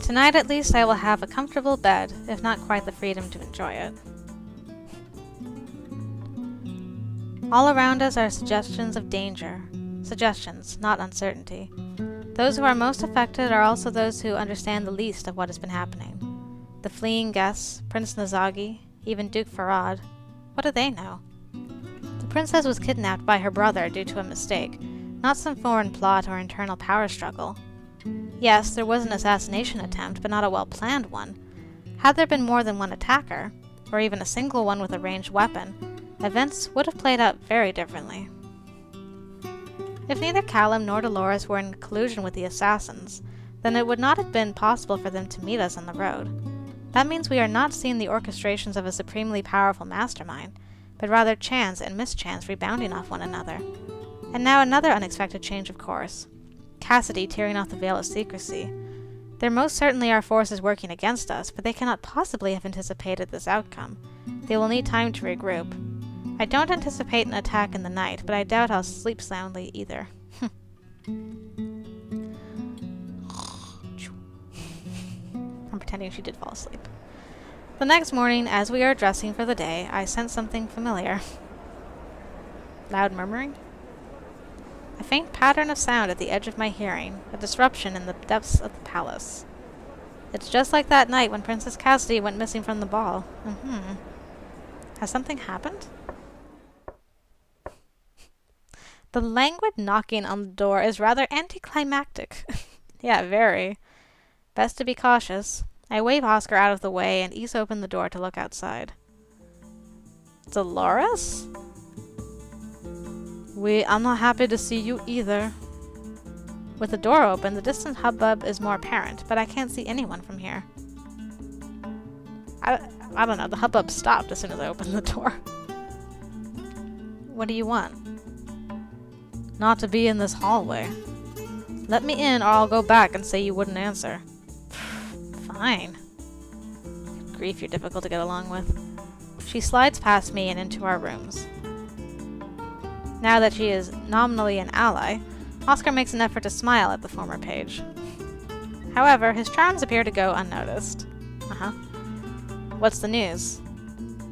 Tonight at least I will have a comfortable bed, if not quite the freedom to enjoy it. All around us are suggestions of danger. Suggestions, not uncertainty. Those who are most affected are also those who understand the least of what has been happening. The fleeing guests, Prince Nazagi, even Duke Farad. What do they know? The princess was kidnapped by her brother due to a mistake, not some foreign plot or internal power struggle. Yes, there was an assassination attempt, but not a well-planned one. Had there been more than one attacker, or even a single one with a ranged weapon, events would have played out very differently. If neither Callum nor Delores were in collusion with the assassins, then it would not have been possible for them to meet us on the road. That means we are not seeing the orchestrations of a supremely powerful mastermind, but rather chance and mischance rebounding off one another. And now another unexpected change of course. Cassidy tearing off the veil of secrecy. There most certainly are forces working against us, but they cannot possibly have anticipated this outcome. They will need time to regroup. I don't anticipate an attack in the night, but I doubt I'll sleep soundly either. I'm pretending she did fall asleep. The next morning, as we are dressing for the day, I sense something familiar. Loud murmuring? A faint pattern of sound at the edge of my hearing, a disruption in the depths of the palace. It's just like that night when Princess Cassidy went missing from the ball. Has something happened? The languid knocking on the door is rather anticlimactic. Yeah, very. Best to be cautious. I wave Oscar out of the way and ease open the door to look outside. Delores? I'm not happy to see you either. With the door open, the distant hubbub is more apparent, but I can't see anyone from here. I don't know, the hubbub stopped as soon as I opened the door. What do you want? Not to be in this hallway. Let me in or I'll go back and say you wouldn't answer. Fine. Grief, you're difficult to get along with. She slides past me and into our rooms. Now that she is nominally an ally, Oscar makes an effort to smile at the former page. However, his charms appear to go unnoticed. What's the news?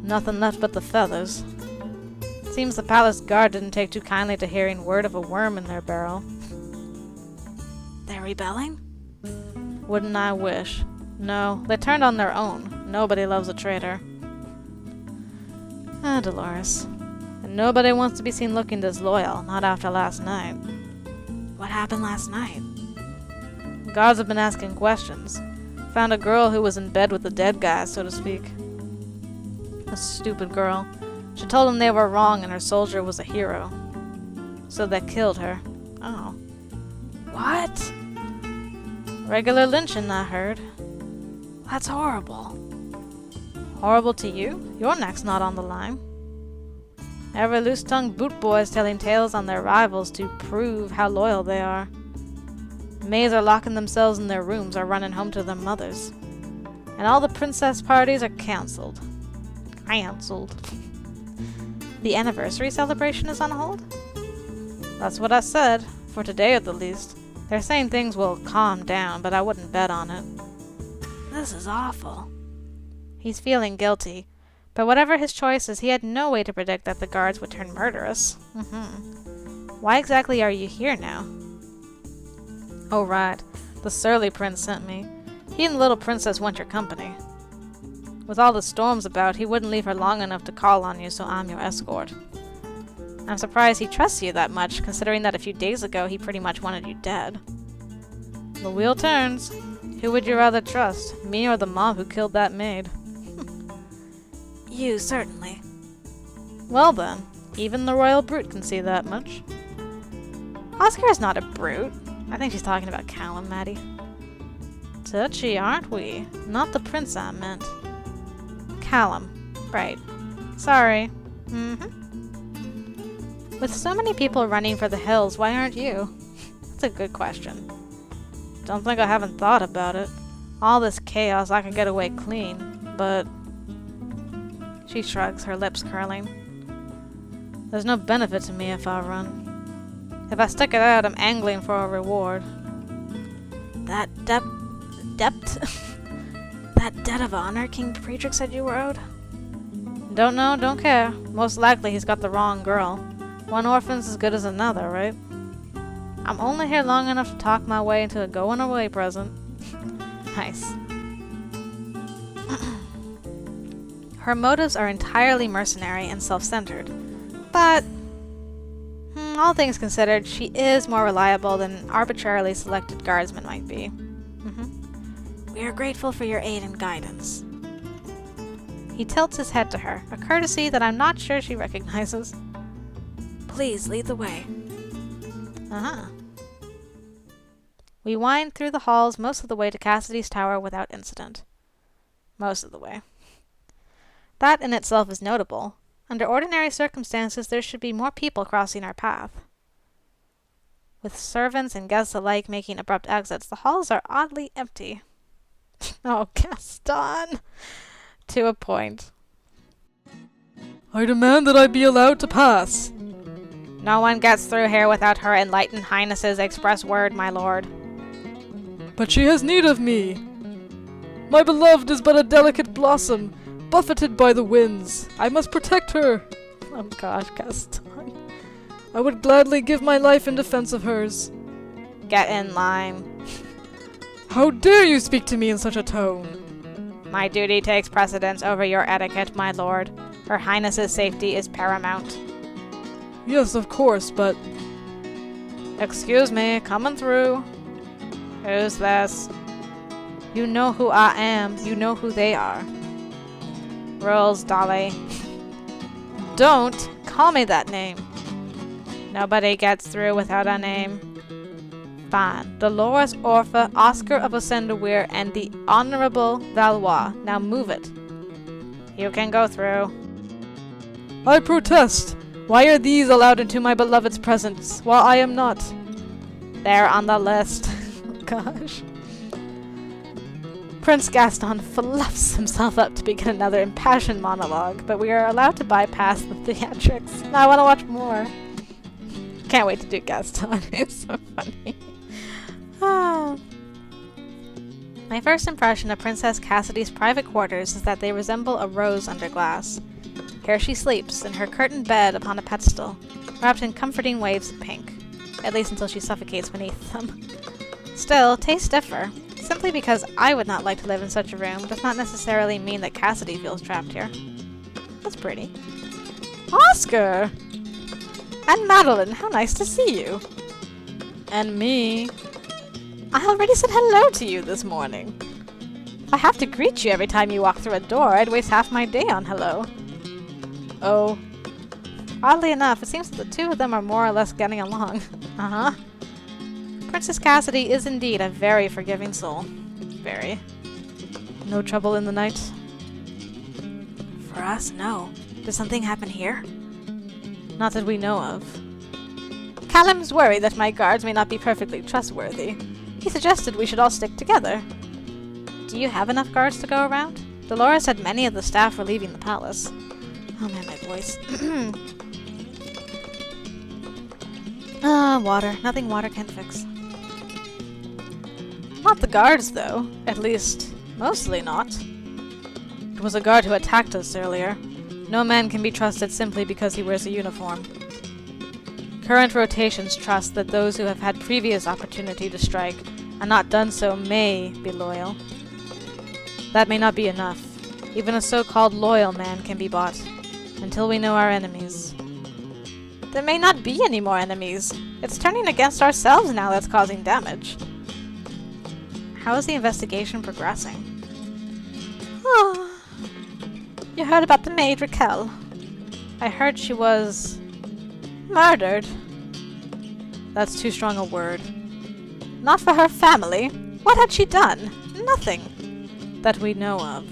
Nothing left but the feathers. Seems the palace guard didn't take too kindly to hearing word of a worm in their barrel. They're rebelling? Wouldn't I wish. No, they turned on their own. Nobody loves a traitor. Delores. And nobody wants to be seen looking disloyal, not after last night. What happened last night? Guards have been asking questions. Found a girl who was in bed with the dead guy, so to speak. A stupid girl. She told them they were wrong and her soldier was a hero. So they killed her. Oh. What? Regular lynching, I heard. That's horrible. Horrible to you? Your neck's not on the line. Every loose-tongued boot boy's telling tales on their rivals to prove how loyal they are. Maids are locking themselves in their rooms or running home to their mothers. And all the princess parties are cancelled. Cancelled. The anniversary celebration is on hold? That's what I said, for today at the least. They're saying things will calm down, but I wouldn't bet on it. This is awful. He's feeling guilty, but whatever his choices, he had no way to predict that the guards would turn murderous. Why exactly are you here now? Oh right, the surly prince sent me. He and the little princess want your company. With all the storms about, he wouldn't leave her long enough to call on you, so I'm your escort. I'm surprised he trusts you that much, considering that a few days ago he pretty much wanted you dead. The wheel turns. Who would you rather trust, me or the mob who killed that maid? You, certainly. Well then, even the royal brute can see that much. Oscar is not a brute. I think she's talking about Callum, Maddie. Touchy, aren't we? Not the prince I meant. Callum. Right. Sorry. With so many people running for the hills, why aren't you? That's a good question. Don't think I haven't thought about it. All this chaos, I could get away clean, but... She shrugs, her lips curling. There's no benefit to me if I run. If I stick it out, I'm angling for a reward. debt? That debt of honor King Friedrich said you were owed? Don't know, don't care. Most likely he's got the wrong girl. One orphan's as good as another, right? I'm only here long enough to talk my way into a going-away present. Nice. Her motives are entirely mercenary and self-centered, but all things considered, she is more reliable than an arbitrarily selected guardsman might be. We are grateful for your aid and guidance. He tilts his head to her, a courtesy that I'm not sure she recognizes. Please lead the way. We wind through the halls most of the way to Cassidy's tower without incident. Most of the way. That in itself is notable. Under ordinary circumstances, there should be more people crossing our path. With servants and guests alike making abrupt exits, the halls are oddly empty. Oh, Gaston! To a point. I demand that I be allowed to pass. No one gets through here without her enlightened highness's express word, my lord. But she has need of me. My beloved is but a delicate blossom, buffeted by the winds. I must protect her. Oh gosh, Gaston. I would gladly give my life in defense of hers. Get in line. How dare you speak to me in such a tone? My duty takes precedence over your etiquette, my lord. Her highness's safety is paramount. Yes, of course, but... Excuse me, coming through. Who's this? You know who I am. You know who they are. Rules, Dolly. Don't call me that name. Nobody gets through without a name. Fine. Delores, Orpha, Oscar of Ossendeweir, and the Honorable Valois. Now move it. You can go through. I protest. Why are these allowed into my beloved's presence, while I am not? They're on the list. Oh, gosh. Prince Gaston fluffs himself up to begin another impassioned monologue, but we are allowed to bypass the theatrics. Now I want to watch more. Can't wait to do Gaston. It's so funny. My first impression of Princess Cassidy's private quarters is that they resemble a rose under glass. Here she sleeps, in her curtained bed upon a pedestal, wrapped in comforting waves of pink, at least until she suffocates beneath them. Still, tastes differ. Simply because I would not like to live in such a room does not necessarily mean that Cassidy feels trapped here. That's pretty. Oscar! And Madeleine, how nice to see you! And me. I already said hello to you this morning. If I have to greet you every time you walk through a door, I'd waste half my day on hello. Oh. Oddly enough, it seems that the two of them are more or less getting along. Princess Cassidy is indeed a very forgiving soul. Very. No trouble in the night? For us, no. Did something happen here? Not that we know of. Callum's worried that my guards may not be perfectly trustworthy. He suggested we should all stick together. Do you have enough guards to go around? Delores said many of the staff were leaving the palace. Oh man, my voice. Water. Nothing water can't fix. Not the guards, though. At least, mostly not. It was a guard who attacked us earlier. No man can be trusted simply because he wears a uniform. Current rotations trust that those who have had previous opportunity to strike and not done so may be loyal. That may not be enough. Even a so-called loyal man can be bought, until we know our enemies. There may not be any more enemies. It's turning against ourselves now that's causing damage. How is the investigation progressing? Oh, you heard about the maid Raquel. I heard she was... murdered. That's too strong a word. Not for her family. What had she done? Nothing. That we know of.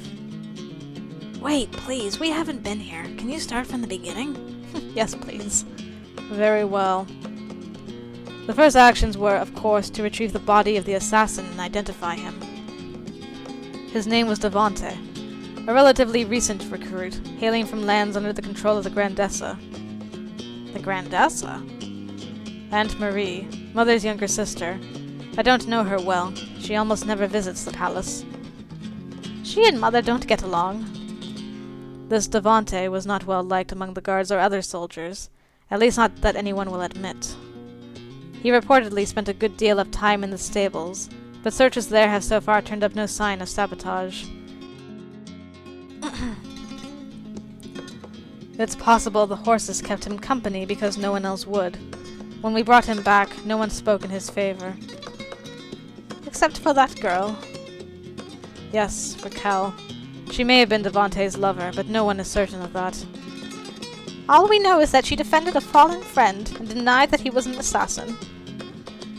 Wait, please, we haven't been here. Can you start from the beginning? Yes, please. Very well. The first actions were, of course, to retrieve the body of the assassin and identify him. His name was Devante, a relatively recent recruit, hailing from lands under the control of the Grandessa. The Grandessa? Aunt Marie, Mother's younger sister, I don't know her well. She almost never visits the palace. She and Mother don't get along. This Devante was not well liked among the guards or other soldiers, at least not that anyone will admit. He reportedly spent a good deal of time in the stables, but searches there have so far turned up no sign of sabotage. It's possible the horses kept him company because no one else would. When we brought him back, no one spoke in his favor. Except for that girl. Yes, Raquel. She may have been Devante's lover, but no one is certain of that. All we know is that she defended a fallen friend and denied that he was an assassin.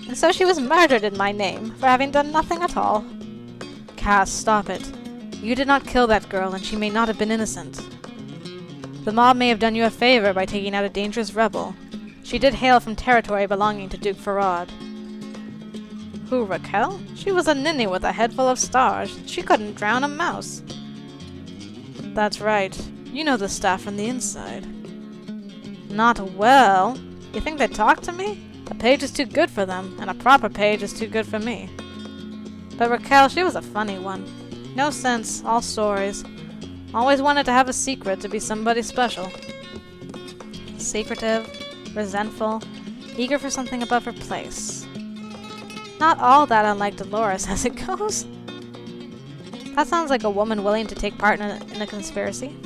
And so she was murdered in my name, for having done nothing at all. Cass, stop it. You did not kill that girl, and she may not have been innocent. The mob may have done you a favor by taking out a dangerous rebel. She did hail from territory belonging to Duke Farad. Who, Raquel? She was a ninny with a head full of stars. She couldn't drown a mouse. That's right. You know the staff from the inside. Not well. You think they'd talk to me? A page is too good for them, and a proper page is too good for me. But Raquel, she was a funny one. No sense, all stories. Always wanted to have a secret, to be somebody special. Secretive, resentful, eager for something above her place. Not all that unlike Delores as it goes. That sounds like a woman willing to take part in a conspiracy.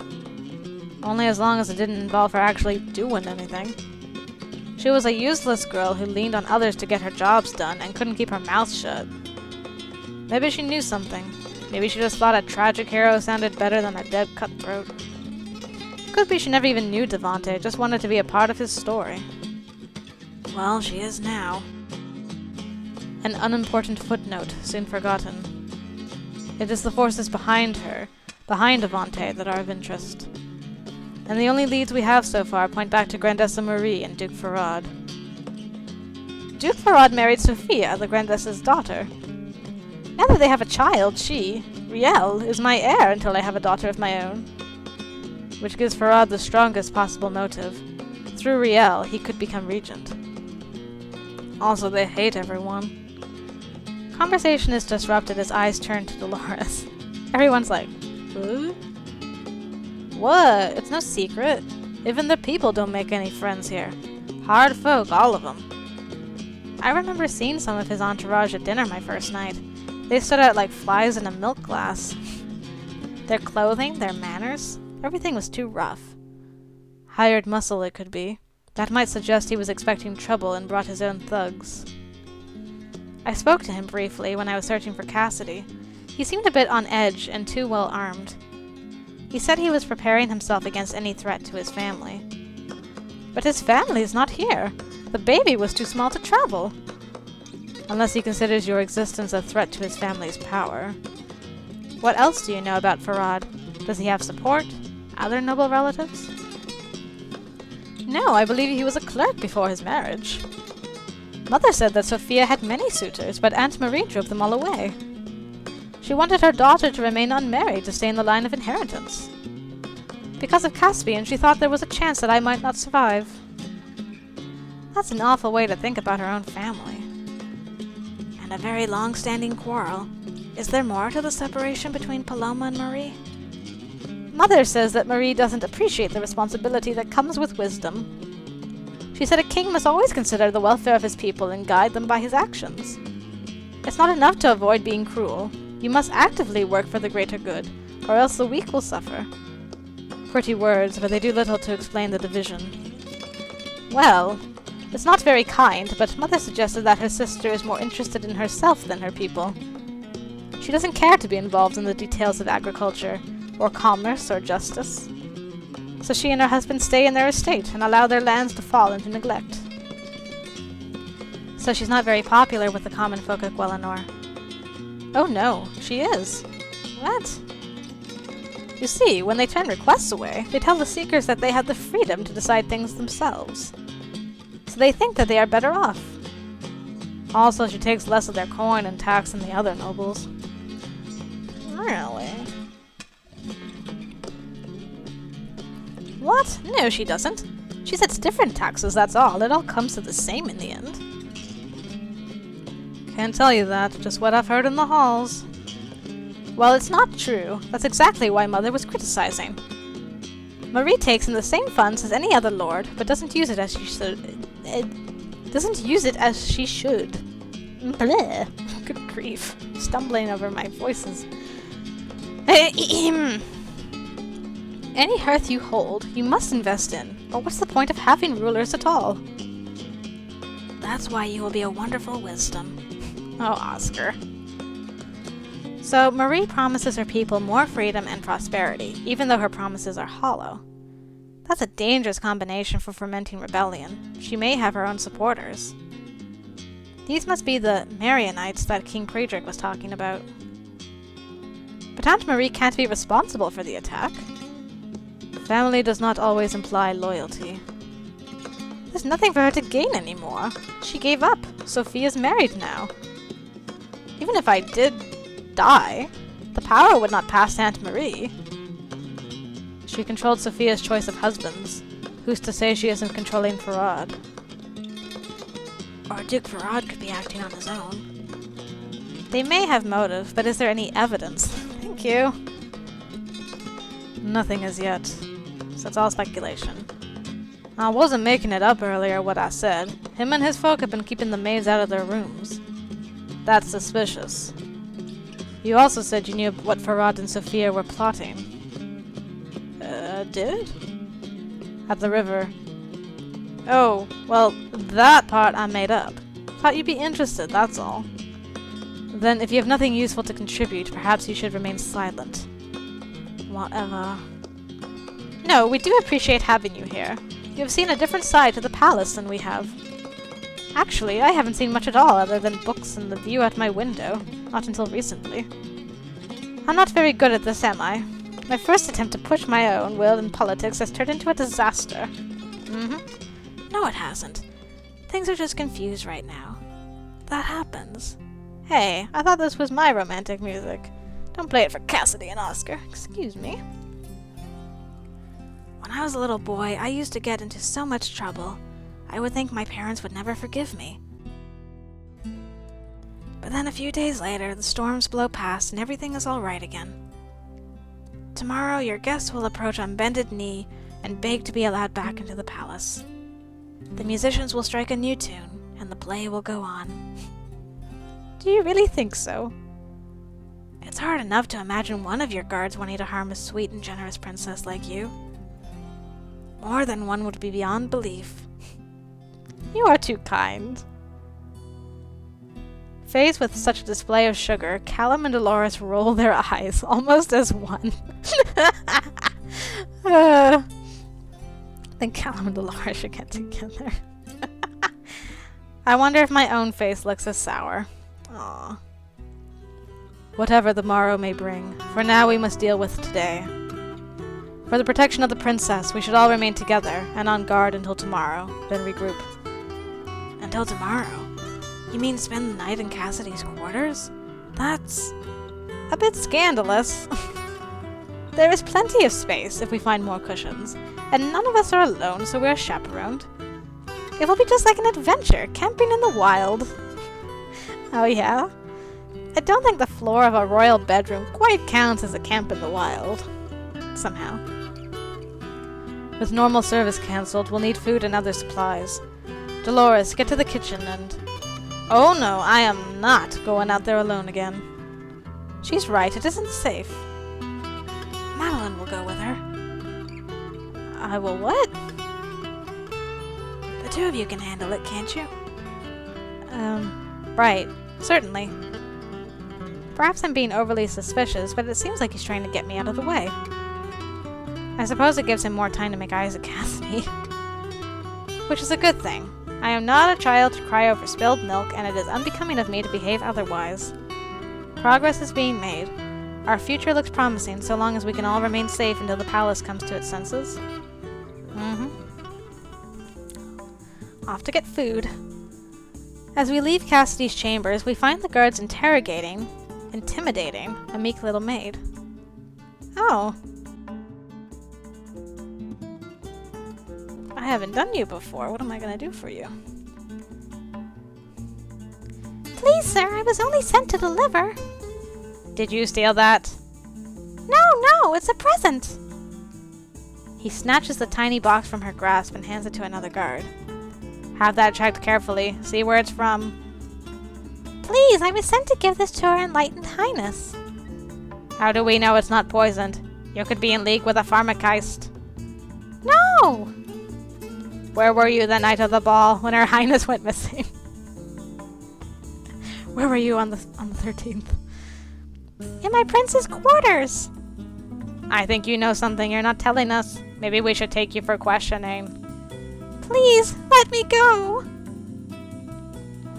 Only as long as it didn't involve her actually doing anything. She was a useless girl who leaned on others to get her jobs done and couldn't keep her mouth shut. Maybe she knew something. Maybe she just thought a tragic hero sounded better than a dead cutthroat. Could be she never even knew Devante, just wanted to be a part of his story. Well, she is now. An unimportant footnote, soon forgotten. It is the forces behind her, behind Devante, that are of interest. And the only leads we have so far point back to Grandessa Marie and Duke Farad. Duke Farad married Sophia, the Grandessa's daughter. Now that they have a child, she, Riel, is my heir until I have a daughter of my own. Which gives Farad the strongest possible motive. Through Riel, he could become regent. Also, they hate everyone. Conversation is disrupted as eyes turn to Delores. Everyone's like, "What? What? It's no secret. Even the people don't make any friends here. Hard folk, all of them." I remember seeing some of his entourage at dinner my first night. They stood out like flies in a milk glass. Their clothing, their manners, everything was too rough. Hired muscle it could be. That might suggest he was expecting trouble and brought his own thugs. I spoke to him briefly when I was searching for Cassidy. He seemed a bit on edge and too well armed. He said he was preparing himself against any threat to his family. But his family is not here. The baby was too small to travel. Unless he considers your existence a threat to his family's power. What else do you know about Farad? Does he have support? Other noble relatives? No, I believe he was a clerk before his marriage. Mother said that Sophia had many suitors, but Aunt Marie drove them all away. She wanted her daughter to remain unmarried to stay in the line of inheritance. Because of Caspian, she thought there was a chance that I might not survive. That's an awful way to think about her own family. And a very long-standing quarrel. Is there more to the separation between Paloma and Marie? Mother says that Marie doesn't appreciate the responsibility that comes with wisdom. She said a king must always consider the welfare of his people and guide them by his actions. It's not enough to avoid being cruel. You must actively work for the greater good, or else the weak will suffer. Pretty words, but they do little to explain the division. Well, it's not very kind, but Mother suggested that her sister is more interested in herself than her people. She doesn't care to be involved in the details of agriculture, or commerce, or justice. So she and her husband stay in their estate and allow their lands to fall into neglect. So she's not very popular with the common folk of Guelenor. Oh no, she is. What? You see, when they turn requests away, they tell the seekers that they have the freedom to decide things themselves. So they think that they are better off. Also, she takes less of their coin and tax than the other nobles. Really? What? No, she doesn't. She sets different taxes, that's all. It all comes to the same in the end. Can't tell you that, just what I've heard in the halls. Well, it's not true. That's exactly why Mother was criticizing. Marie takes in the same funds as any other lord, but doesn't use it as she should. Bleh. Good grief. Stumbling over my voices. Any hearth you hold, you must invest in, or what's the point of having rulers at all? That's why you will be a wonderful wisdom. Oh, Oscar. So, Marie promises her people more freedom and prosperity, even though her promises are hollow. That's a dangerous combination for fermenting rebellion. She may have her own supporters. These must be the Marianites that King Friedrich was talking about. But Aunt Marie can't be responsible for the attack. Family does not always imply loyalty. There's nothing for her to gain anymore. She gave up. Sophia's married now. Even if I did die, the power would not pass to Aunt Marie. She controlled Sophia's choice of husbands. Who's to say she isn't controlling Farad? Or Duke Farad could be acting on his own. They may have motive, but is there any evidence? Thank you. Nothing as yet. So it's all speculation. I wasn't making it up earlier what I said. Him and his folk have been keeping the maids out of their rooms. That's suspicious. You also said you knew what Farad and Sophia were plotting. Did? At the river. Oh, well, that part I made up. Thought you'd be interested, that's all. Then, if you have nothing useful to contribute, perhaps you should remain silent. Whatever. No, we do appreciate having you here. You have seen a different side to the palace than we have. Actually, I haven't seen much at all other than books and the view out my window. Not until recently. I'm not very good at this, am I? My first attempt to push my own will in politics has turned into a disaster. No, it hasn't. Things are just confused right now. That happens. Hey, I thought this was my romantic music. Don't play it for Cassidy and Oscar. Excuse me. When I was a little boy, I used to get into so much trouble. I would think my parents would never forgive me. But then a few days later, the storms blow past and everything is all right again. Tomorrow, your guests will approach on bended knee and beg to be allowed back into the palace. The musicians will strike a new tune, and the play will go on. Do you really think so? It's hard enough to imagine one of your guards wanting to harm a sweet and generous princess like you. More than one would be beyond belief. You are too kind. Faced with such a display of sugar, Callum and Delores roll their eyes, almost as one. I think Callum and Delores should get together. I wonder if my own face looks as sour. Aww. Whatever the morrow may bring, for now we must deal with today. For the protection of the princess, we should all remain together and on guard until tomorrow, then regroup. Until tomorrow? You mean spend the night in Cassidy's quarters? That's a bit scandalous. There is plenty of space if we find more cushions, and none of us are alone, so we're chaperoned. It will be just like an adventure, camping in the wild. Oh yeah? I don't think the floor of a royal bedroom quite counts as a camp in the wild. Somehow. With normal service cancelled, we'll need food and other supplies. Delores, get to the kitchen and... Oh no, I am not going out there alone again. She's right, it isn't safe. Madeleine will go with her. I will what? The two of you can handle it, can't you? Right. Certainly. Perhaps I'm being overly suspicious, but it seems like he's trying to get me out of the way. I suppose it gives him more time to make eyes at Cassidy. Which is a good thing. I am not a child to cry over spilled milk, and it is unbecoming of me to behave otherwise. Progress is being made. Our future looks promising, so long as we can all remain safe until the palace comes to its senses. Off to get food. As we leave Cassidy's chambers, we find the guards intimidating a meek little maid. Oh. I haven't done you before. What am I going to do for you? Please, sir, I was only sent to deliver. Did you steal that? No, it's a present. He snatches the tiny box from her grasp and hands it to another guard. Have that checked carefully. See where it's from. Please, I was sent to give this to Her Enlightened Highness. How do we know it's not poisoned? You could be in league with a pharmacist. No! Where were you the night of the ball when Her Highness went missing? Where were you on the 13th? In my prince's quarters. I think you know something you're not telling us. Maybe we should take you for questioning. Please, let me go.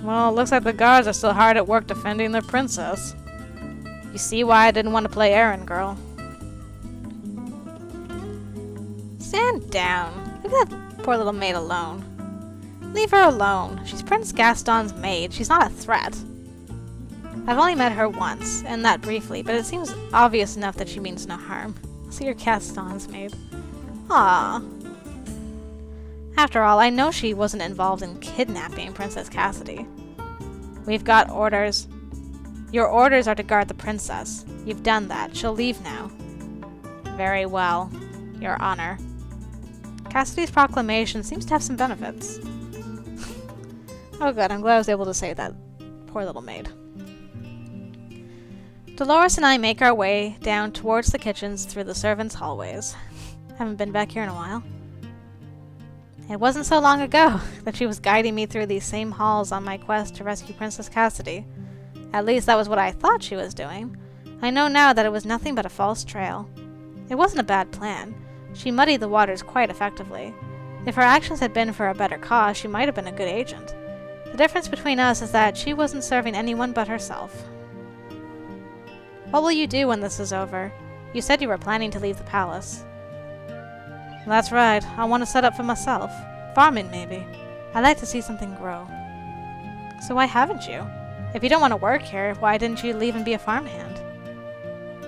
Well, it looks like the guards are still hard at work defending their princess. You see why I didn't want to play errand girl. Stand down. Leave that poor little maid alone. Leave her alone. She's Prince Gaston's maid. She's not a threat. I've only met her once, and that briefly, but it seems obvious enough that she means no harm. So you're Gaston's maid. Ah. After all, I know she wasn't involved in kidnapping Princess Cassidy. We've got orders. Your orders are to guard the princess. You've done that. She'll leave now. Very well, Your Honor. Cassidy's proclamation seems to have some benefits. Oh good, I'm glad I was able to save that poor little maid. Delores and I make our way down towards the kitchens through the servants' hallways. Haven't been back here in a while. It wasn't so long ago that she was guiding me through these same halls on my quest to rescue Princess Cassidy. At least that was what I thought she was doing. I know now that it was nothing but a false trail. It wasn't a bad plan. She muddied the waters quite effectively. If her actions had been for a better cause, she might have been a good agent. The difference between us is that she wasn't serving anyone but herself. What will you do when this is over? You said you were planning to leave the palace. That's right. I want to set up for myself. Farming, maybe. I'd like to see something grow. So why haven't you? If you don't want to work here, why didn't you leave and be a farmhand?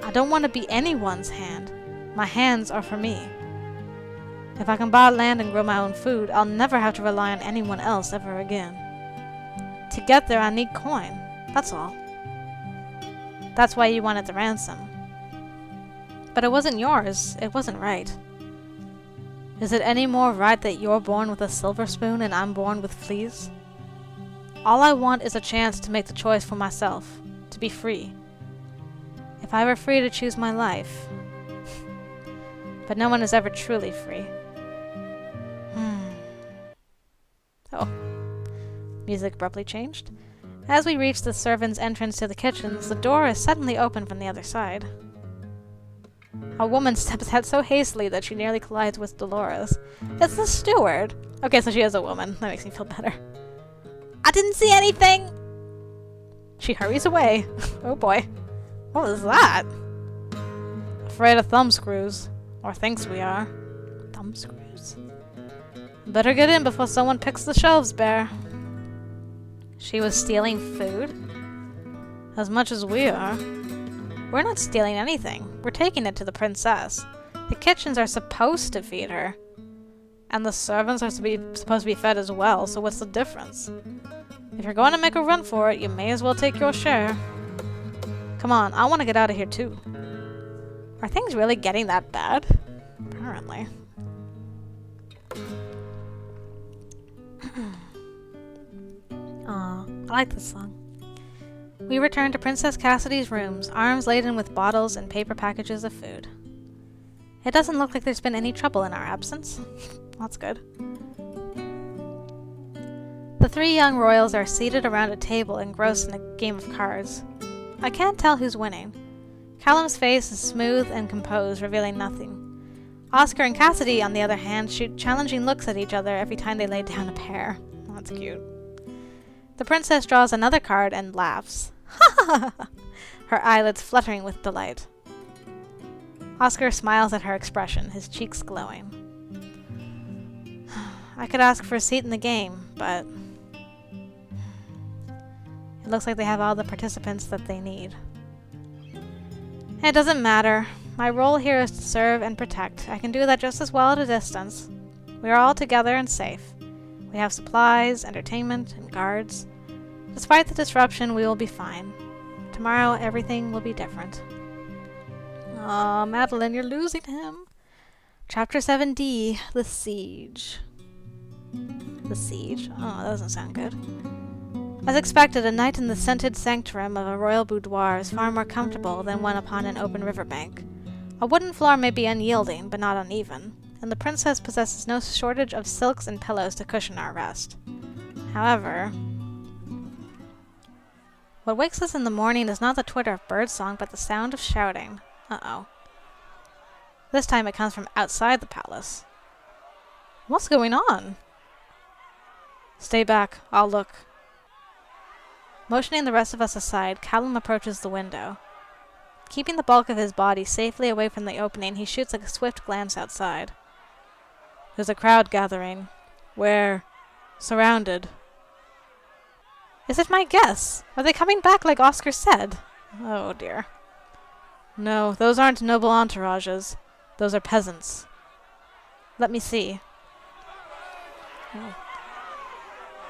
I don't want to be anyone's hand. My hands are for me. If I can buy land and grow my own food, I'll never have to rely on anyone else ever again. To get there, I need coin. That's all. That's why you wanted the ransom. But it wasn't yours. It wasn't right. Is it any more right that you're born with a silver spoon and I'm born with fleas? All I want is a chance to make the choice for myself, to be free. If I were free to choose my life. But no one is ever truly free. Oh. Music abruptly changed. As we reach the servants' entrance to the kitchens, the door is suddenly opened from the other side. A woman steps out so hastily that she nearly collides with Delores. It's the steward. Okay, so she is a woman. That makes me feel better. I didn't see anything! She hurries away. Oh boy. What was that? Afraid of thumbscrews. Or thinks we are. Thumbscrews. Better get in before someone picks the shelves bare. She was stealing food? As much as we are. We're not stealing anything. We're taking it to the princess. The kitchens are supposed to feed her. And the servants are supposed to be fed as well, so what's the difference? If you're going to make a run for it, you may as well take your share. Come on, I want to get out of here too. Are things really getting that bad? Apparently. Aw, I like this song. We return to Princess Cassidy's rooms, arms laden with bottles and paper packages of food. It doesn't look like there's been any trouble in our absence. That's good. The three young royals are seated around a table engrossed in a game of cards. I can't tell who's winning. Callum's face is smooth and composed, revealing nothing. Oscar and Cassidy, on the other hand, shoot challenging looks at each other every time they lay down a pair. That's cute. The princess draws another card and laughs. Her eyelids fluttering with delight. Oscar smiles at her expression, his cheeks glowing. I could ask for a seat in the game, but it looks like they have all the participants that they need. It doesn't matter. My role here is to serve and protect. I can do that just as well at a distance. We are all together and safe. We have supplies, entertainment, and guards. Despite the disruption, we will be fine. Tomorrow, everything will be different. Aw, Madeleine, you're losing him. Chapter 7D, The Siege. The Siege? Oh, that doesn't sound good. As expected, a night in the scented sanctum of a royal boudoir is far more comfortable than one upon an open riverbank. A wooden floor may be unyielding, but not uneven, and the princess possesses no shortage of silks and pillows to cushion our rest. However, what wakes us in the morning is not the twitter of birdsong, but the sound of shouting. Uh-oh. This time it comes from outside the palace. What's going on? Stay back. I'll look. Motioning the rest of us aside, Callum approaches the window. Keeping the bulk of his body safely away from the opening, he shoots a swift glance outside. There's a crowd gathering. We're surrounded. Is it my guess? Are they coming back like Oscar said? Oh dear. No, those aren't noble entourages. Those are peasants. Let me see. Oh.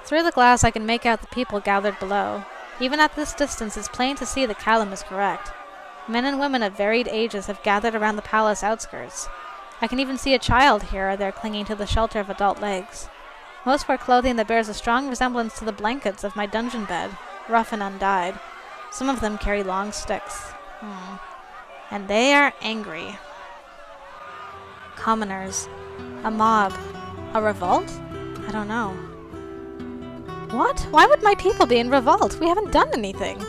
Through the glass I can make out the people gathered below. Even at this distance it's plain to see that Callum is correct. Men and women of varied ages have gathered around the palace outskirts. I can even see a child here or there clinging to the shelter of adult legs. Most wear clothing that bears a strong resemblance to the blankets of my dungeon bed, rough and undyed. Some of them carry long sticks. And they are angry. Commoners. A mob. A revolt? I don't know. What? Why would my people be in revolt? We haven't done anything.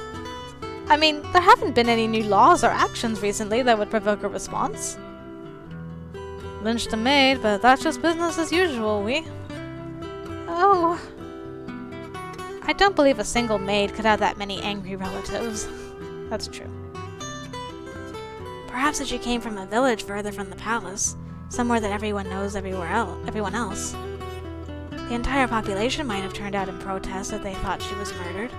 I mean, there haven't been any new laws or actions recently that would provoke a response. Lynched a maid, but that's just business as usual, Oh. I don't believe a single maid could have that many angry relatives. That's true. Perhaps if she came from a village further from the palace, somewhere that everyone knows everyone else. The entire population might have turned out in protest if they thought she was murdered.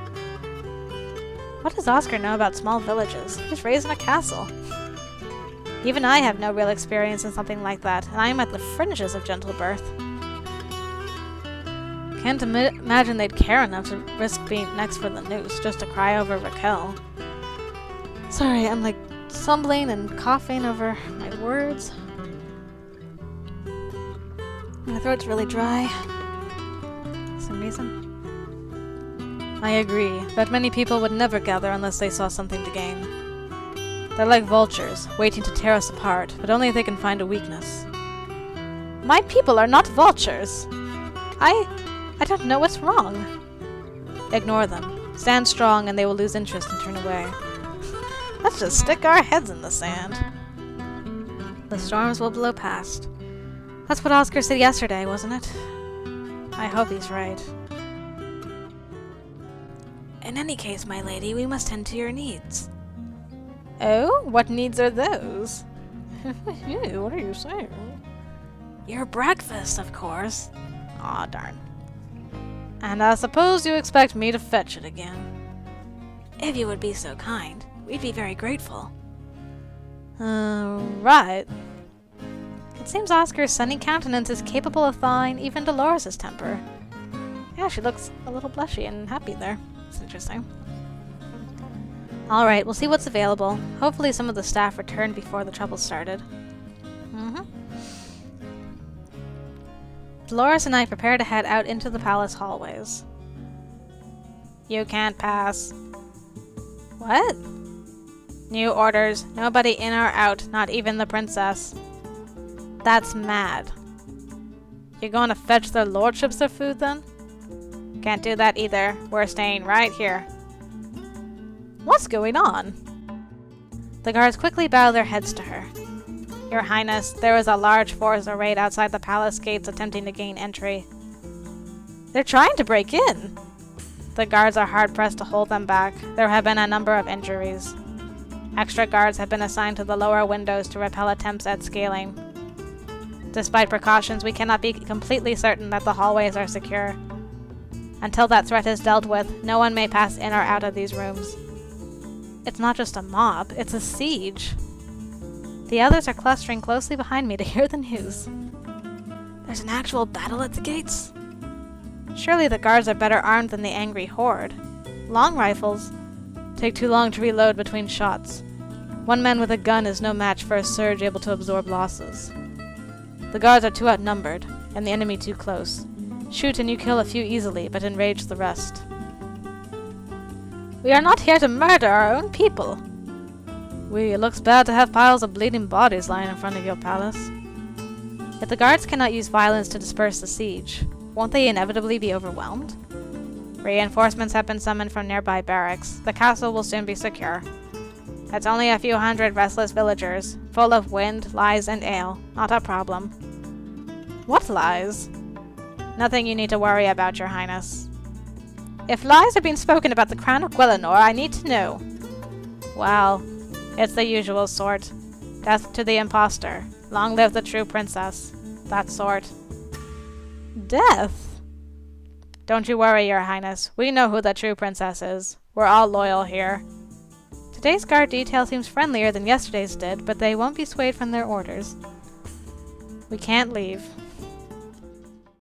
What does Oscar know about small villages? He was raised in a castle. Even I have no real experience in something like that, and I am at the fringes of gentle birth. Can't imagine they'd care enough to risk being next for the noose just to cry over Raquel. Sorry, I'm like stumbling and coughing over my words. My throat's really dry. For some reason. I agree that many people would never gather unless they saw something to gain. They're like vultures, waiting to tear us apart, but only if they can find a weakness. My people are not vultures! I don't know what's wrong. Ignore them. Stand strong and they will lose interest and turn away. Let's just stick our heads in the sand. The storms will blow past. That's what Oscar said yesterday, wasn't it? I hope he's right. In any case, my lady, we must tend to your needs. Oh? What needs are those? What are you saying? Your breakfast, of course. Aw, darn. And I suppose you expect me to fetch it again. If you would be so kind, we'd be very grateful. Right. It seems Oscar's sunny countenance is capable of thawing even Delores' temper. Yeah, she looks a little blushy and happy there. It's interesting. Alright, we'll see what's available. Hopefully some of the staff returned before the trouble started. Delores and I prepare to head out into the palace hallways. You can't pass. What? New orders. Nobody in or out, not even the princess. That's mad. You going to fetch their lordships their food then? Can't do that either. We're staying right here. What's going on? The guards quickly bow their heads to her. Your Highness, there is a large force arrayed outside the palace gates attempting to gain entry. They're trying to break in! The guards are hard-pressed to hold them back. There have been a number of injuries. Extra guards have been assigned to the lower windows to repel attempts at scaling. Despite precautions, we cannot be completely certain that the hallways are secure. Until that threat is dealt with, no one may pass in or out of these rooms. It's not just a mob, it's a siege. The others are clustering closely behind me to hear the news. There's an actual battle at the gates? Surely the guards are better armed than the angry horde. Long rifles take too long to reload between shots. One man with a gun is no match for a surge able to absorb losses. The guards are too outnumbered, and the enemy too close. Shoot and you kill a few easily, but enrage the rest. We are not here to murder our own people. It looks bad to have piles of bleeding bodies lying in front of your palace. If the guards cannot use violence to disperse the siege, won't they inevitably be overwhelmed? Reinforcements have been summoned from nearby barracks. The castle will soon be secure. It's only a few hundred restless villagers, full of wind, lies, and ale. Not a problem. What lies? Nothing you need to worry about, Your Highness. If lies are being spoken about the crown of Guelinor, I need to know. Well, it's the usual sort. Death to the impostor. Long live the true princess. That sort. Death? Don't you worry, Your Highness. We know who the true princess is. We're all loyal here. Today's guard detail seems friendlier than yesterday's did, but they won't be swayed from their orders. We can't leave.